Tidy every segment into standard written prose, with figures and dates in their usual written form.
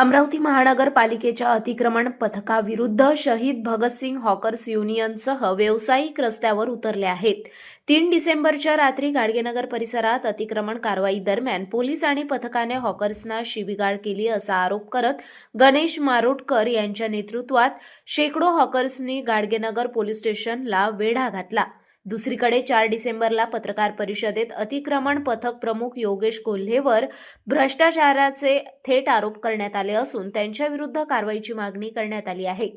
अमरावती महानगरपालिकेच्या अतिक्रमण पथकाविरुद्ध शहीद भगतसिंग हॉकर्स युनियनसह व्यावसायिक रस्त्यावर उतरले आहेत। 3 डिसेंबरच्या रात्री गाडगेनगर परिसरात अतिक्रमण कारवाई दरम्यान पोलीस आणि पथकाने हॉकर्सना शिवीगाळ केली असा आरोप करत गणेश मारोटकर यांच्या नेतृत्वात शेकडो हॉकर्सनी गाडगेनगर पोलीस स्टेशनला वेढा घातला। दुसरीकडे 4 डिसेंबरला पत्रकार परिषदेत अतिक्रमण पथक प्रमुख योगेश कोल्हेवर भ्रष्टाचाराचे थेट आरोप करण्यात आले असून त्यांच्याविरुद्ध कारवाईची मागणी करण्यात आली आहे।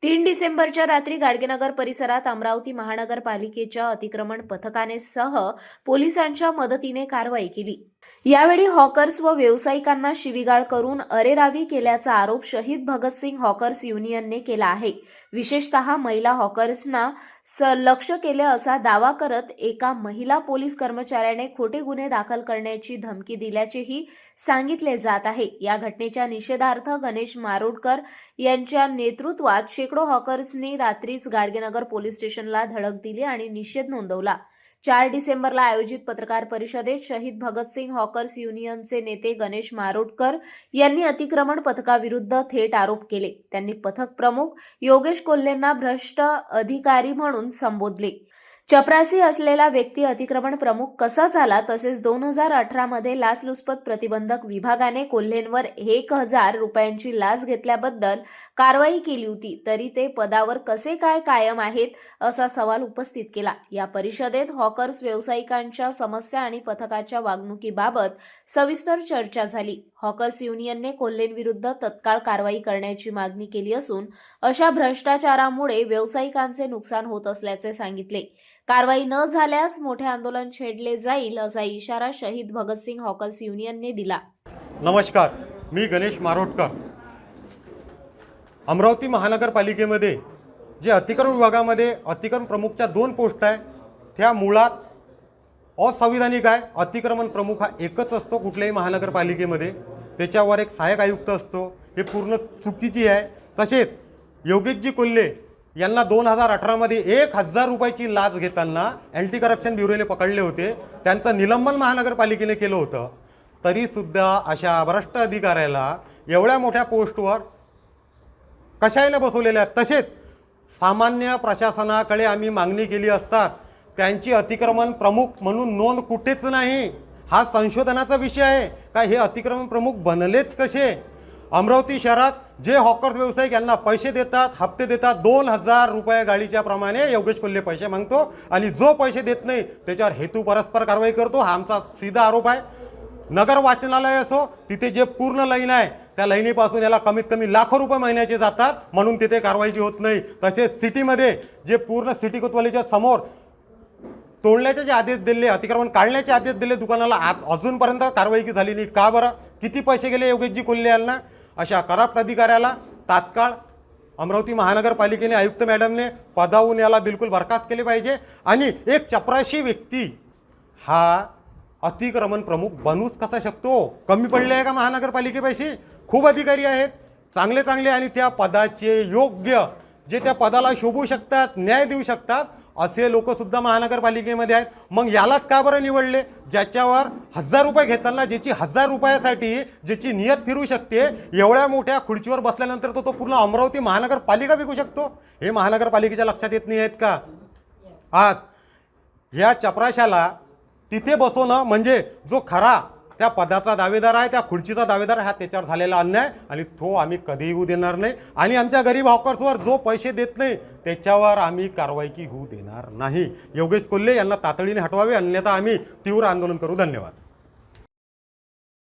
3 डिसेंबरच्या रात्री गाडगेनगर परिसरात अमरावती महानगरपालिकेच्या अतिक्रमण पथकाने सह पोलिसांच्या मदतीने कारवाई केली। यावेळी हॉकर्स व व्यावसायिकांना शिवीगाळ करून अरेरावी केल्याचा आरोप शहीद भगतसिंग हॉकर्स युनियनने केला आहे। विशेषतः महिला हॉकर्सना लक्ष्य केले असा दावा करत एका महिला पोलीस कर्मचाऱ्याने खोटे गुन्हे दाखल करण्याची धमकी दिल्याचेही सांगितले जात आहे। या घटनेच्या निषेधार्थ गणेश मारोटकर यांच्या नेतृत्वात शेकडो हॉकर्सनी रात्रीच गाडगेनगर पोलीस स्टेशनला धडक दिली आणि निषेध नोंदवला। 4 डिसेंबरला आयोजित पत्रकार परिषदेत शहीद भगतसिंग हॉकर्स युनियनचे नेते गणेश मारोटकर यांनी अतिक्रमण पथकाविरुद्ध थेट आरोप केले। त्यांनी पथक प्रमुख योगेश कोल्हेंना भ्रष्ट अधिकारी म्हणून संबोधले। चपरासी असलेला व्यक्ती अतिक्रमण प्रमुख कसा झाला, तसेच 2018 मध्ये लाचलुचपत प्रतिबंधक विभागाने कोल्हेंवर 1000 रुपयांची लाच घेतल्याबद्दल कारवाई केली होती, तरी ते पदावर कसे काय कायम आहेत असा सवाल उपस्थित केला। या परिषदेत हॉकर्स व्यावसायिकांच्या समस्या आणि पथकाच्या वागणुकीबाबत सविस्तर चर्चा झाली। हॉकर्स युनियनने कोल्हेंविरुद्ध तत्काळ कारवाई करण्याची मागणी केली असून अशा भ्रष्टाचारामुळे व्यावसायिकांचे नुकसान होत असल्याचे सांगितले। कारवाई न झाल्यास मोठे आंदोलन छेडले जाईल असा इशारा शहीद भगतसिंग हॉकर्स युनियनने दिला। नमस्कार, मी गणेश मारोटकर। अमरावती महानगरपालिकेमध्ये जे अतिक्रमण विभागामध्ये अतिक्रमण प्रमुखच्या 2 पोस्ट आहे त्या मुळात असंविधानिक आहे। अतिक्रमण प्रमुख हा एकच असतो कुठल्याही महानगरपालिकेमध्ये, त्याच्यावर एक सहाय्यक आयुक्त असतो, हे पूर्ण चुकीची आहे। तसेच योगेशजी कोल्हे यांना 2018 मध्ये 1000 रुपयाची लाच घेताना अँटी करप्शन ब्युरोने पकडले होते। त्यांचं निलंबन महानगरपालिकेने केलं होतं, तरीसुद्धा अशा भ्रष्ट अधिकाऱ्याला एवढ्या मोठ्या पोस्टवर कशाला बसवलेल्या आहेत। तसेच सामान्य प्रशासनाकडे आम्ही मागणी केली असता त्यांची अतिक्रमण प्रमुख म्हणून नोंद कुठेच नाही। हा संशोधनाचा विषय आहे का हे अतिक्रमण प्रमुख बनलेच कसे। अमरावती शहरात जे हॉकर्स व्यावसायिक यांना पैसे देतात, हप्ते देतात, 2000 रुपये गाडीच्या प्रमाणे योगेश कोल्हे पैसे मागतो आणि जो पैसे देत नाही त्याच्यावर हेतू परस्पर कारवाई करतो, हा आमचा सीधा आरोप आहे। नगर वाचनालय असो, तिथे जे पूर्ण लाईन आहे त्या लाईनीपासून याला कमीत कमी लाखो रुपये महिन्याचे जातात, म्हणून तिथे कारवाईची होत नाही। तसेच सिटीमध्ये जे पूर्ण सिटी कोतवालीच्या समोर तोडण्याचे जे आदेश दिले, अतिक्रमण काढण्याचे आदेश दिले दुकानाला, अजूनपर्यंत कारवाई झाली नाही का बरं? किती पैसे गेले योगेशजी कोल्हे यांना? अशा करप्ट अधिकाऱ्याला तात्काळ अमरावती महानगरपालिकेने आयुक्त मॅडमने पदावरून याला बिलकुल बरखास्त केले पाहिजे आणि एक चपराशी व्यक्ती हा अतिक्रमण प्रमुख बनूच कसा शकतो? कमी पडले आहे का महानगरपालिकेपाशी? खूप अधिकारी आहेत चांगले चांगले आणि त्या पदाचे योग्य जे त्या पदाला शोभू शकतात, न्याय देऊ शकतात असे लोक सुद्धा महानगरपालिकेमध्ये आहेत। मग यालाच का बरं निवडले? ज्याच्यावर 1000 रुपये घेताना ज्याची 1000 रुपयासाठी ज्याची नियत फिरू शकते, एवढ्या मोठ्या खुर्चीवर बसल्यानंतर तो पूर्ण अमरावती महानगरपालिका विकू शकतो, हे महानगरपालिकेच्या लक्षात येत नाही आहेत का? आज या चपराशाला तिथे बसवणं म्हणजे जो खरा त्या पदाचा दावेदार आहे, त्या खुर्चीचा दावेदार हा त्याच्यावर झालेला अन्याय आणि तो आम्ही कधीही होऊ देणार नाही। आणि आमच्या गरीब हॉकर्सवर जो पैसे देत नाही त्याच्यावर आम्ही कारवाई होऊ देणार नाही। योगेश कोल्हे यांना तातडीने हटवावे, अन्यथा आम्ही तीव्र आंदोलन करू। धन्यवाद।